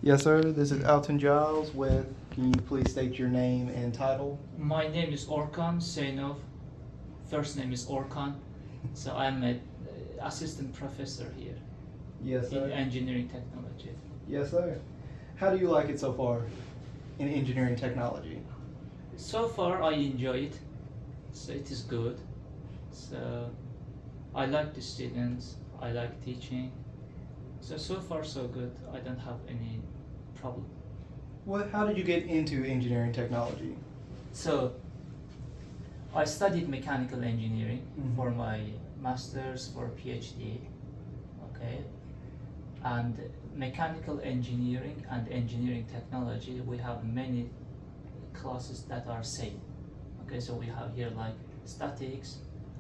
Yes, sir. This is Alton Giles with, can you please state your name and title? My name is Orkan Seynov. First name is Orkan. So I'm a assistant professor here Yes, in sir. engineering technology. Yes, sir. How do you like it so far in engineering technology? So far I enjoy it. So it is good. So I like the students. I like teaching. So far so good. I don't have any problem. How did you get into engineering technology? So I studied mechanical engineering Mhm. for my master's for PhD. Okay. And mechanical engineering and engineering technology, we have many classes that are same. Okay, so we have here like statics,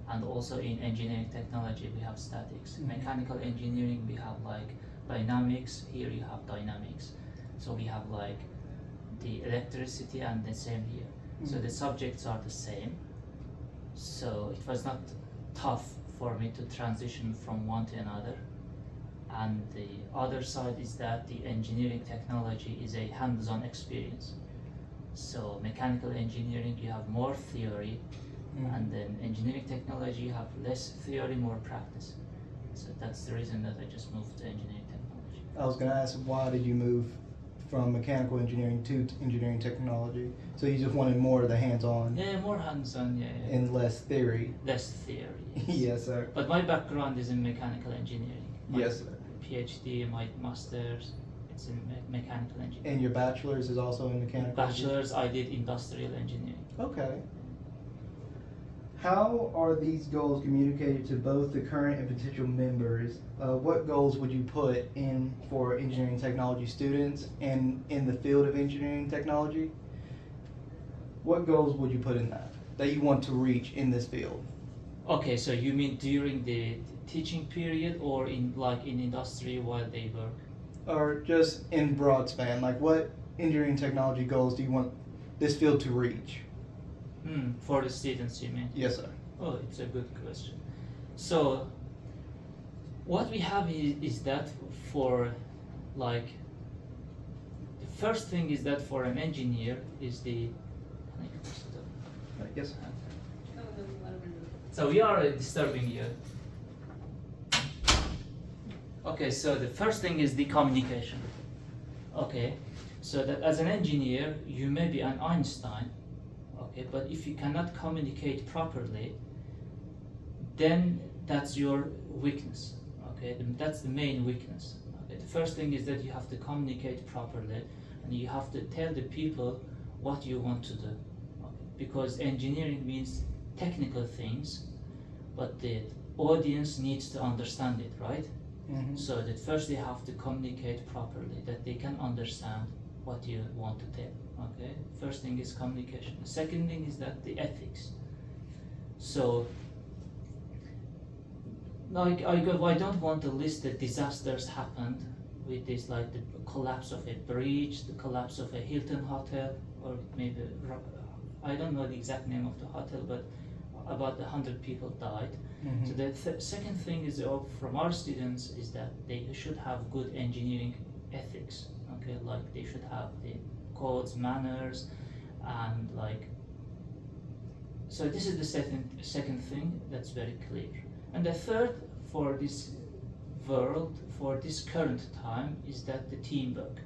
and also in engineering technology we have statics. Mechanical engineering we have like dynamics. Here you have dynamics. So we have like the electricity and the same here. So the subjects are the same. So it was not tough for me to transition from one to another. And the other side is that the engineering technology is a hands-on experience. So mechanical engineering, you have more theory, and then engineering technology, you have less theory, more practice. So that's the reason that I just moved to engineering technology. I was going to ask, why did you move from mechanical engineering to engineering technology? So you just wanted more of the hands-on Yeah, more hands-on, yeah. and less theory? Less theory, yes. Yes, sir. But my background is in mechanical engineering. My Yes, sir. PhD, my master's, it's in mechanical engineering. And your bachelor's is also in mechanical Bachelor's, I did industrial engineering. Okay. How are these goals communicated to both the current and potential members? What goals would you put in for engineering technology students and in the field of engineering technology? What goals would you put in that you want to reach in this field? Okay, so you mean during the teaching period, or in like in industry while they work? Or just in broad span, like what engineering technology goals do you want this field to reach? For the students, you mean? Yes, sir. Oh, it's a good question. So what we have is that for like the first thing is that for an engineer is the Yes, sir. So we are disturbing you. Okay, so the first thing is the communication. Okay, so that as an engineer, you may be an Einstein, okay, but if you cannot communicate properly, then that's your weakness, okay, that's the main weakness. Okay, the first thing is that you have to communicate properly, and you have to tell the people what you want to do, okay? Because engineering means technical things, but the audience needs to understand it, right? Mm-hmm. So that first they have to communicate properly, that they can understand what you want to tell. Okay, first thing is communication. The second thing is that the ethics. So like I don't want to list the disasters happened with this, like the collapse of a bridge, the collapse of a Hilton hotel, or maybe I don't know the exact name of the hotel, but about 100 people died. Mm-hmm. So the second thing is from our students is that they should have good engineering ethics. Okay, like they should have the codes, manners, and like. So this is the second thing that's very clear. And the third for this world, for this current time, is that the teamwork.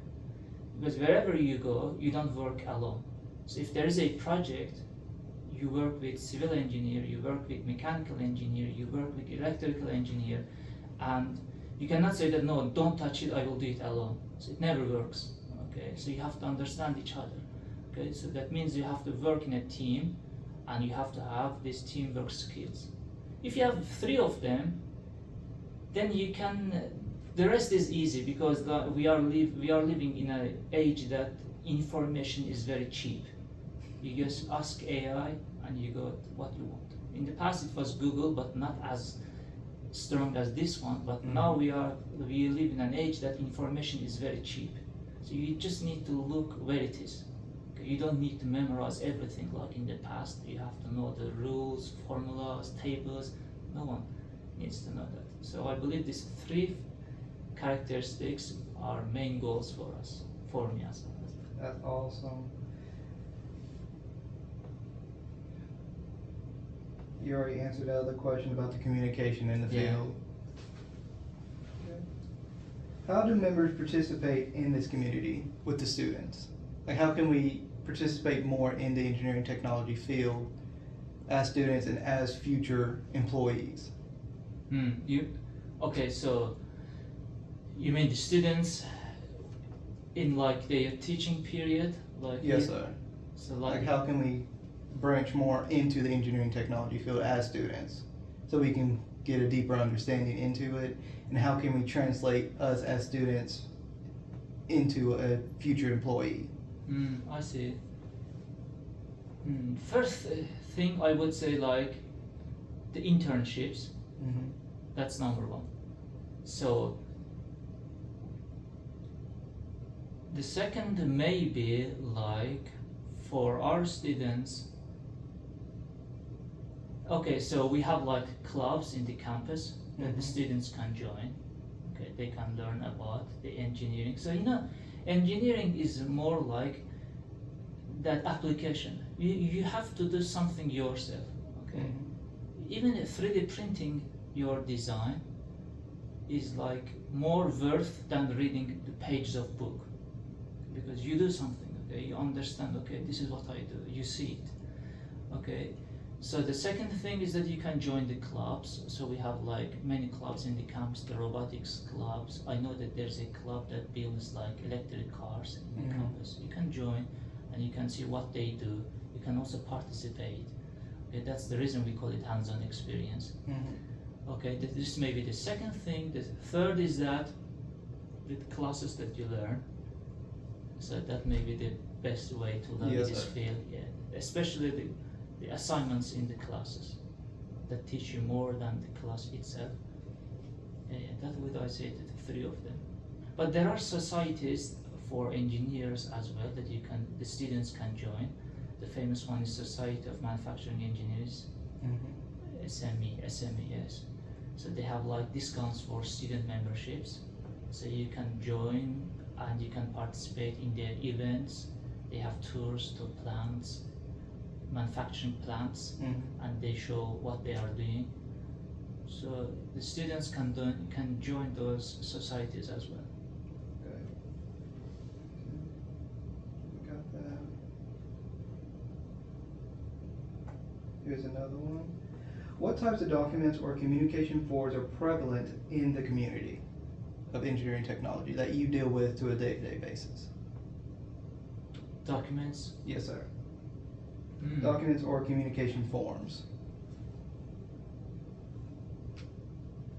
Because wherever you go, you don't work alone. So if there is a project, you work with civil engineer, you work with mechanical engineer, you work with electrical engineer, and you cannot say that, no, don't touch it, I will do it alone. So it never works, okay? So you have to understand each other, okay? So that means you have to work in a team, and you have to have these teamwork skills. If you have three of them, then you can, the rest is easy, because we are living in an age that information is very cheap. You just ask AI and you got what you want. In the past it was Google, but not as strong as this one. But now we live in an age that information is very cheap. So you just need to look where it is. Okay? You don't need to memorize everything like in the past. You have to know the rules, formulas, tables. No one needs to know that. So I believe these three characteristics are main goals for us, for me as well. That's awesome. You already answered the other question about the communication in the Yeah. field. Okay. How do members participate in this community with the students? Like, how can we participate more in the engineering technology field as students and as future employees? Okay, so you mean the students in like their teaching period, like Yes, sir. So Like, how can we branch more into the engineering technology field as students so we can get a deeper understanding into it? And how can we translate us as students into a future employee? I see. First thing I would say, like the internships. Mm-hmm. That's number one. So the second maybe like for our students. Okay, so we have like clubs in the campus that the Mhm. students can join. Okay, they can learn about the engineering. So engineering is more like that application. You have to do something yourself. Okay, even 3D printing your design is like more worth than reading the pages of book, because you do something. Okay, you understand. Okay, this is what I do. You see it. Okay. So the second thing is that you can join the clubs. So we have like many clubs in the campus, the robotics clubs. I know that there's a club that builds like electric cars in the campus. You can join and you can see what they do. You can also participate. Okay, that's the reason we call it hands-on experience. Okay, this may be the second thing. The third is that the classes that you learn. So that may be the best way to learn Yes, this sir. field. Yeah, especially the assignments in the classes that teach you more than the class itself. That would I say the three of them. But there are societies for engineers as well that the students can join. The famous one is Society of Manufacturing Engineers, SMES. So they have like discounts for student memberships. So you can join and you can participate in their events. They have tours to plants, manufacturing plants, and they show what they are doing. So the students can join those societies as well. Okay. Got that. Here's another one. What types of documents or communication forms are prevalent in the community of engineering technology that you deal with to a day-to-day basis? Documents. Yes, sir. Documents or communication forms.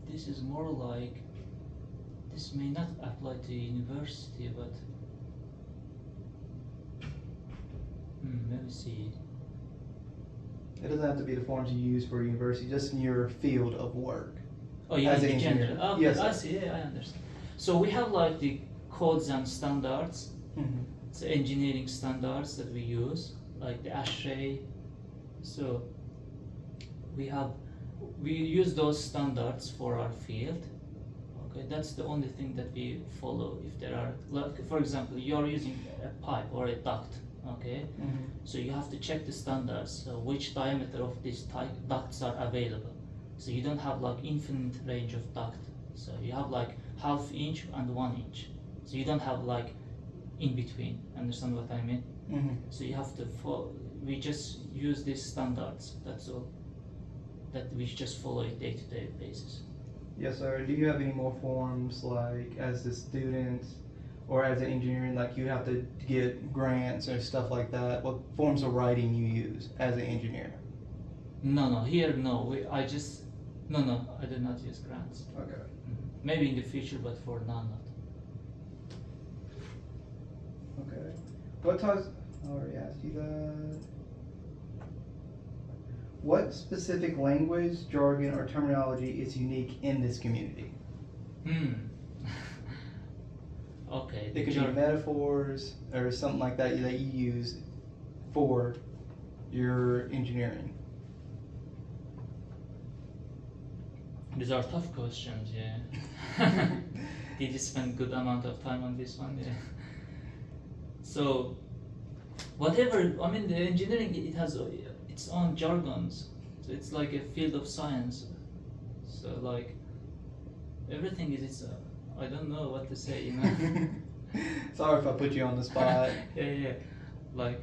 This is more like, this may not apply to university, but let me see. It doesn't have to be the forms you use for university, just in your field of work. Oh, you As mean an the engineer. general? Okay, Yes, I sir. see. Yeah, I understand. So we have like the codes and standards. It's engineering standards that we use, like the ASHRAE. So we use those standards for our field. Okay, that's the only thing that we follow. If there are, like, for example, you're using a pipe or a duct. Okay, so you have to check the standards. So which diameter of these ducts are available. So you don't have like infinite range of duct. So you have like ½ inch and 1 inch. So you don't have like in between. Understand what I mean? So you have to follow. We just use these standards. That's all. That we just follow it day-to-day basis. Yes, sir. Do you have any more forms, like as a student or as an engineer, like you have to get grants or stuff like that? What forms of writing you use as an engineer? No, here no. I do not use grants. Okay. Maybe in the future, but for now not. Okay. What types? I already asked you that. What specific language, jargon, or terminology is unique in this community? Okay. It could be metaphors or something like that that you use for your engineering. These are tough questions, yeah. Did you spend good amount of time on this one? Yeah. So, whatever, I mean, the engineering, it has its own jargons. So it's like a field of science. So like, everything is its, I don't know what to say, you know. Sorry if I put you on the spot. Yeah. Like,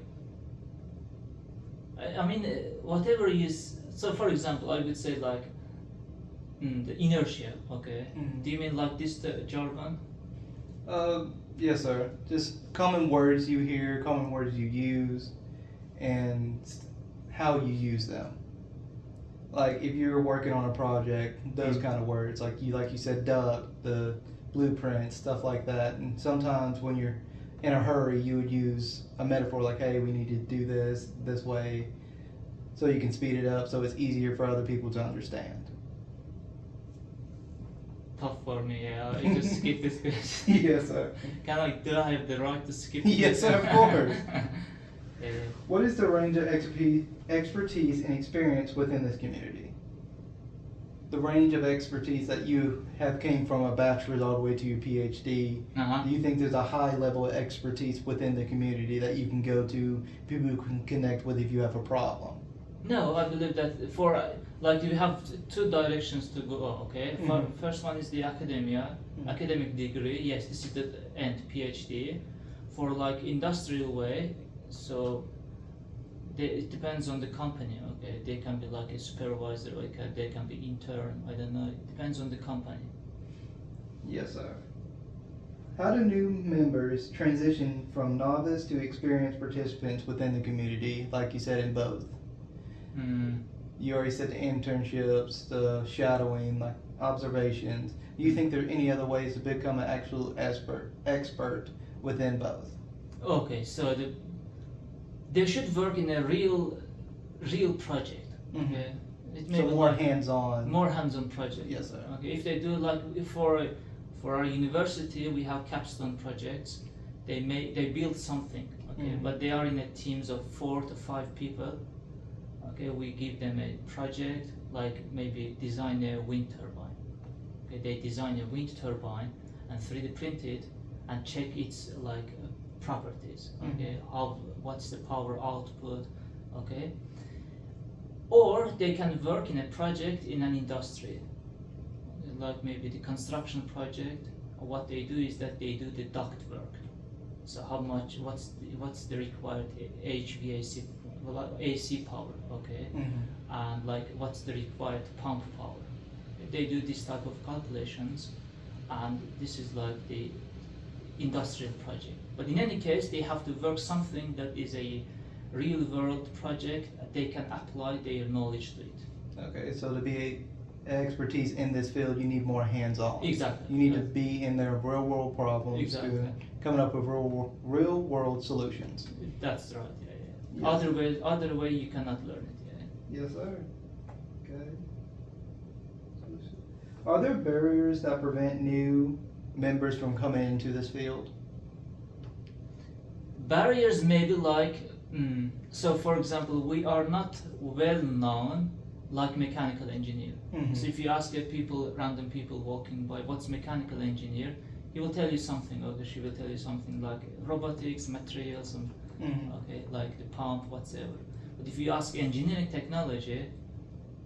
I mean, whatever so for example, I would say like, the inertia, okay? Mhm. Do you mean like this jargon? Yes, sir. Just common words you hear, common words you use, and how you use them. Like if you're working on a project, those kind of words, like you said, duct, the blueprint, stuff like that. And sometimes when you're in a hurry, you would use a metaphor like, "Hey, we need to do this way," so you can speed it up, so it's easier for other people to understand. Tough for me, yeah. I just skip this question. Yes, sir. Do I have the right to skip Yes, this? sir, of course. Yeah. What is the range of expertise and experience within this community? The range of expertise that you have came from a bachelor's all the way to your PhD. Uh-huh. Do you think there's a high level of expertise within the community that you can go to, people who can connect with if you have a problem? No, I believe that like you have two directions to go, okay? Mhm. First one is the academia, Mhm. academic degree, yes, this is the end, PhD. For like industrial way, so it depends on the company, okay? They can be like a supervisor, like they can be intern, I don't know, it depends on the company. Yes, sir. How do new members transition from novice to experienced participants within the community, like you said, in both? You already said the internships, the shadowing, like observations. Do you think there are any other ways to become an actual expert within both? Okay, so they should work in a real project, Mhm. okay? It may So be more like hands-on. more hands-on project. Yes, sir. Okay, if they do like for our university, we have capstone projects. They build something, okay, Mhm. but they are in a teams of 4 to 5 people. Okay, we give them a project like maybe design a wind turbine. Okay, they design a wind turbine and 3D print it and check its like properties. Okay, what's the power output? Okay. Or they can work in a project in an industry, like maybe the construction project. What they do is that they do the duct work. So what's the required HVAC, AC power, okay? And like what's the required pump power? They do this type of calculations, and this is like the industrial project. But in any case, they have to work something that is a real world project. They can apply their knowledge to it. Okay, so to be expertise in this field, you need more hands-on. Exactly. You need to be in their real-world problems, Exactly. coming up with real-world solutions. That's right. Yeah. Yes. Other way you cannot learn it. Yeah. Yes, sir. Okay. Are there barriers that prevent new members from coming into this field? Barriers may be like, so for example, we are not well known like mechanical engineer. Mhm. So if you ask random people walking by, what's mechanical engineer, he will tell you something, or she will tell you something like robotics, materials, and okay, like the pump, whatsoever. But if you ask engineering technology,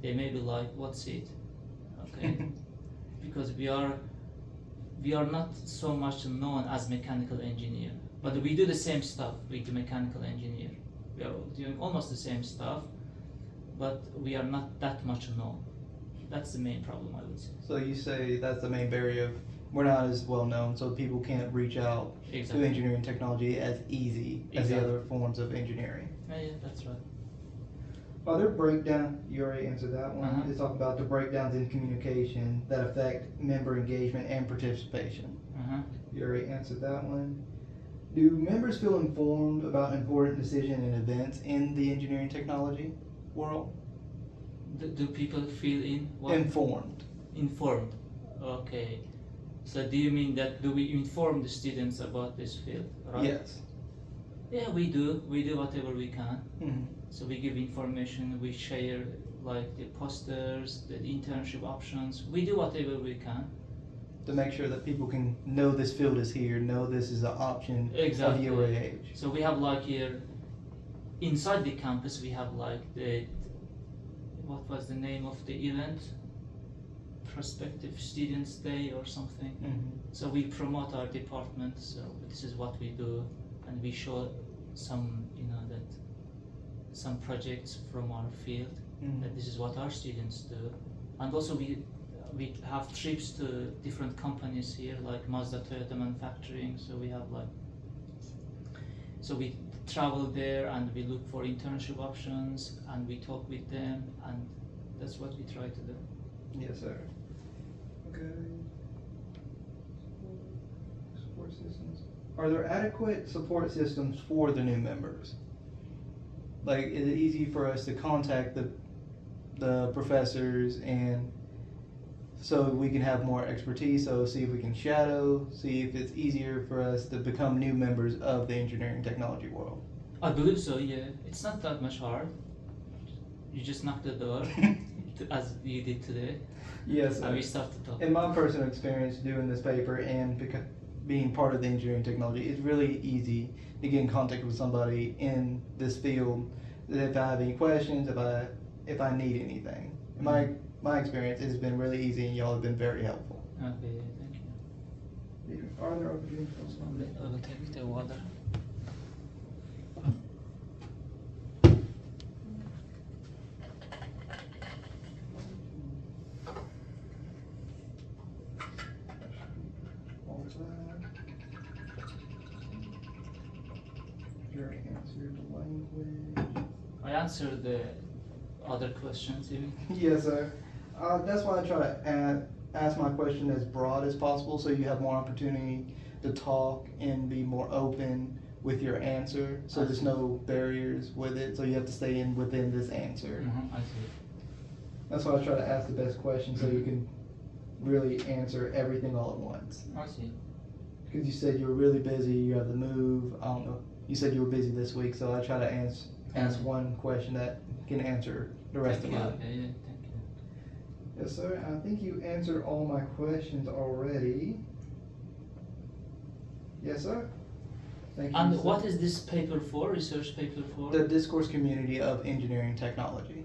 they may be like, what's it? Okay, because we are not so much known as mechanical engineer, but we do the same stuff with the mechanical engineer. We are doing almost the same stuff, but we are not that much known. That's the main problem, I would say. So you say that's the main barrier of we're not as well known, so people can't reach out Exactly. to engineering technology as easy as the Exactly. other forms of engineering. Yeah, that's right. Are there breakdown? You already answered that one. Uh-huh. It's talking about the breakdowns in communication that affect member engagement and participation. Uh-huh. You already answered that one. Do members feel informed about important decisions and events in the engineering technology world? Do people feel Informed. informed? Okay. So do you mean that do we inform the students about this field, right? Yes. Yeah, we do. We do whatever we can. Mhm. So we give information, we share like the posters, the internship options. We do whatever we can. to make sure that people can know this field is here, know this is an option Exactly. of UAH. So we have like here, inside the campus, we have like what was the name of the event? Prospective Students Day or something. Mhm. So we promote our department, so this is what we do, and we show some, that some projects from our field, Mhm. that this is what our students do. And also we have trips to different companies here, like Mazda Toyota Manufacturing, so we have so we travel there and we look for internship options and we talk with them, and that's what we try to do. Yes, sir. Okay. Support systems. Are there adequate support systems for the new members? Like, is it easy for us to contact the professors and so we can have more expertise, so see if we can shadow, see if it's easier for us to become new members of the engineering technology world? I believe so, yeah. It's not that much hard. You just knock the door, as you did today, Yes, and we start to talk. In my personal experience doing this paper and being part of the engineering technology, it's really easy to get in contact with somebody in this field if I have any questions, if I need anything. In my experience, it's been really easy and y'all have been very helpful. Okay, thank you. Are there opportunities? I will take the water. Your answered language. I answered the other questions even. Yes, sir. That's why I try to ask my question as broad as possible, so you have more opportunity to talk and be more open with your answer. So there's no barriers with it. So you have to stay within this answer. I see. That's why I try to ask the best question, so you can really answer everything all at once. I see. Because you said you were really busy. You have the move. I don't know. You said you were busy this week, so I try to ask one question that can answer the rest Thank of you. mine. Okay, yeah, thank you. Yes, sir. I think you answered all my questions already. Yes, sir. Thank you. And sir. what is this paper for? Research paper for? The Discourse Community of Engineering Technology.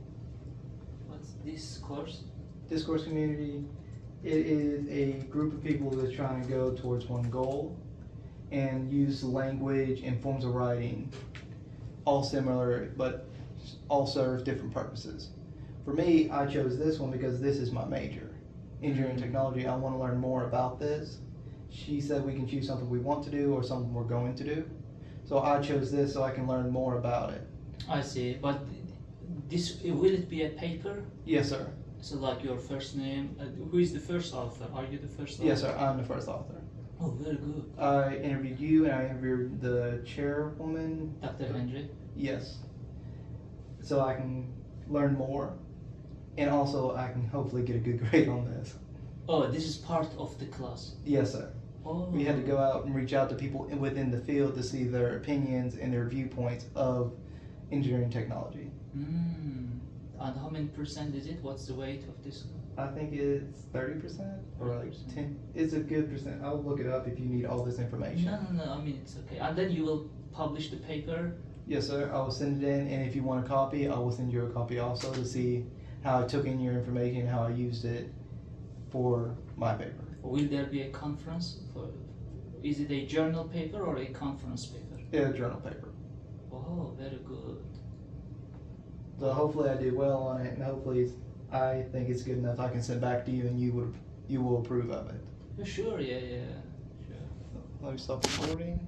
What's this course? Discourse Community, it is a group of people that's trying to go towards one goal and use language and forms of writing, all similar, but all serve different purposes. For me, I chose this one because this is my major, engineering technology. I want to learn more about this. She said we can choose something we want to do or something we're going to do. So I chose this so I can learn more about it. I see, but will it be a paper? Yes, sir. So like your first name, who is the first author? Are you the first author? Yes, sir. I'm the first author. Oh, very good. I interviewed you and I interviewed the chairwoman. Dr. Henry? Yes. So I can learn more and also I can hopefully get a good grade on this. Oh, this is part of the class. Yes, sir. Oh. We had to go out and reach out to people within the field to see their opinions and their viewpoints of engineering technology. And how many percent is it? What's the weight of this? I think it's 30% or like 30%. 10. It's a good percent. I'll look it up if you need all this information. No, I mean, it's okay. And then you will publish the paper? Yes, sir. I will send it in, and if you want a copy, I will send you a copy also to see how I took in your information, how I used it for my paper. Will there be a conference? Is it a journal paper or a conference paper? Yeah, journal paper. Oh, very good. So hopefully I did well on it, and hopefully I think it's good enough I can send back to you, and you will approve of it. Sure, yeah, sure. Let me stop recording.